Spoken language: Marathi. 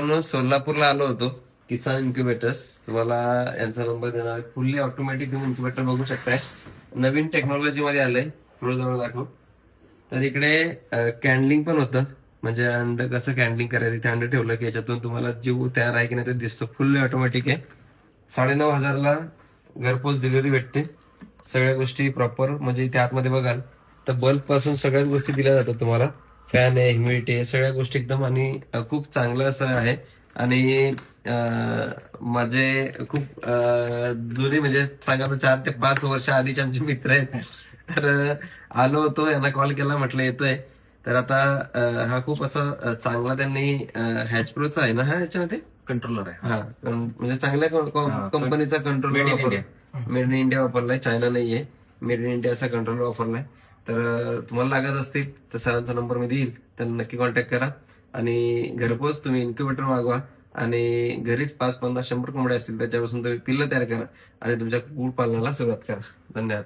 मित्रांनो, सोलापूरला आलो होतो किसान इन्क्युबेटर्स. तुम्हाला यांचा नंबर देणार. फुल्ली ऑटोमॅटिक तुम्ही इन्क्युबेटर बघू शकताय. नवीन टेक्नॉलॉजी मध्ये आलंय. थोडं जवळ दाखव. तर इकडे कॅन्डलिंग पण होतं. म्हणजे अंड कसं कॅन्डलिंग करायचं, इथे अंड ठेवलं की याच्यातून तुम्हाला जीव तयार आहे की नाही ते दिसतो. फुल्ली ऑटोमॅटिक आहे. 9,500ला घरपोच डिलिव्हरी भेटते. सगळ्या गोष्टी प्रॉपर, म्हणजे इथे आतमध्ये बघाल तर बल्ब पासून सगळ्याच गोष्टी दिल्या जातात तुम्हाला. फॅन आहे, ह्युमिडिटी आहे, सगळ्या गोष्टी एकदम. आणि खूप चांगलं असं आहे. आणि माझे खूप जुने, म्हणजे सांगा तर 4 ते 5 वर्ष आधीचे आमचे मित्र आहेत. तर आलो होतो, यांना कॉल केला, म्हटलं येतोय. तर आता हा खूप असा चांगला त्यांनी हॅचप्रोचा आहे ना हा याच्यामध्ये कंट्रोलर आहे. हा, म्हणजे चांगल्या कंपनीचा कंट्रोल Made in वापरलाय. India. मेड इन इंडिया वापरलाय, चायना नाहीये. मेड इन इंडिया असा कंट्रोल वापरलाय. तर तुम्हाला लागत असतील तर सरांचा नंबर मी देईल, त्यांना नक्की कॉन्टॅक्ट करा. आणि घरपोच तुम्ही इन्क्युबेटर मागवा. आणि घरीच 5, 50, 100 कोंबड्या असतील त्याच्यापासून तुम्ही पिल्लं तयार करा आणि तुमच्या कुक्कुट पालनाला सुरुवात करा. धन्यवाद.